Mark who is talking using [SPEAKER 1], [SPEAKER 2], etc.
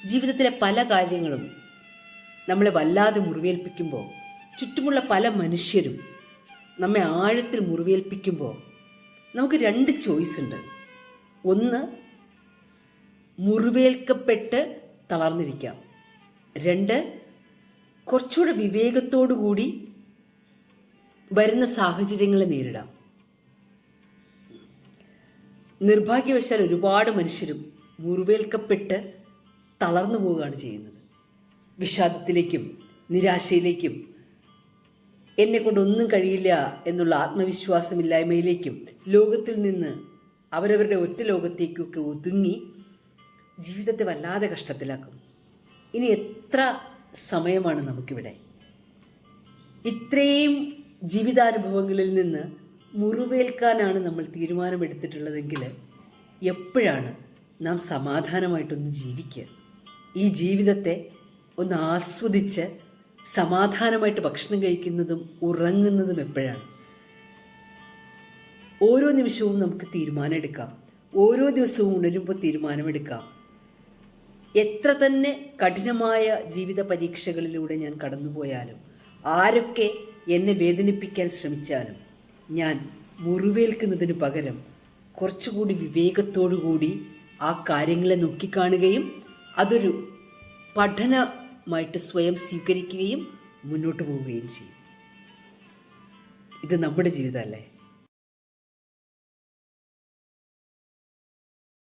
[SPEAKER 1] ജീവിതത്തിലെ പല കാര്യങ്ങളും നമ്മളെ വല്ലാതെ മുറിവേൽപ്പിക്കുമ്പോൾ, ചുറ്റുമുള്ള പല മനുഷ്യരും നമ്മെ ആഴത്തിൽ മുറിവേൽപ്പിക്കുമ്പോൾ നമുക്ക് രണ്ട് ചോയ്സ് ഉണ്ട്. ഒന്ന്, മുറിവേൽക്കപ്പെട്ട് തളർന്നിരിക്കാം. രണ്ട്, കുറച്ചുകൂടെ വിവേകത്തോടു കൂടി വരുന്ന സാഹചര്യങ്ങളെ നേരിടാം. നിർഭാഗ്യവശാൽ ഒരുപാട് മനുഷ്യരും മുറിവേൽക്കപ്പെട്ട് തളർന്നു പോവുകയാണ് ചെയ്യുന്നത്. വിഷാദത്തിലേക്കും നിരാശയിലേക്കും എന്നെ കൊണ്ടൊന്നും കഴിയില്ല എന്നുള്ള ആത്മവിശ്വാസമില്ലായ്മയിലേക്കും ലോകത്തിൽ നിന്ന് അവരവരുടെ ഒറ്റ ലോകത്തേക്കൊക്കെ ഒതുങ്ങി ജീവിതത്തെ വല്ലാതെ കഷ്ടത്തിലാക്കും. ഇനി എത്ര സമയമാണ് നമുക്കിവിടെ? ഇത്രയും ജീവിതാനുഭവങ്ങളിൽ നിന്ന് മുറിവേൽക്കാനാണ് നമ്മൾ തീരുമാനമെടുത്തിട്ടുള്ളതെങ്കിൽ എപ്പോഴാണ് നാം സമാധാനമായിട്ടൊന്ന് ജീവിക്കുക? ഈ ജീവിതത്തെ ഒന്ന് ആസ്വദിച്ച് സമാധാനമായിട്ട് ഭക്ഷണം കഴിക്കുന്നതും ഉറങ്ങുന്നതും എപ്പോഴാണ്? ഓരോ നിമിഷവും നമുക്ക് തീരുമാനമെടുക്കാം. ഓരോ ദിവസവും ഉണരുമ്പോൾ തീരുമാനമെടുക്കാം. എത്ര തന്നെ കഠിനമായ ജീവിത പരീക്ഷകളിലൂടെ ഞാൻ കടന്നുപോയാലും, ആരൊക്കെ എന്നെ വേദനിപ്പിക്കാൻ ശ്രമിച്ചാലും, ഞാൻ മുറിവേൽക്കുന്നതിന് പകരം കുറച്ചുകൂടി വിവേകത്തോടുകൂടി ആ കാര്യങ്ങളെ നോക്കിക്കാണുകയും അതൊരു പഠനമായിട്ട് സ്വയം സ്വീകരിക്കുകയും മുന്നോട്ട് പോവുകയും ചെയ്യും. ഇത് നമ്മുടെ ജീവിതമല്ലേ?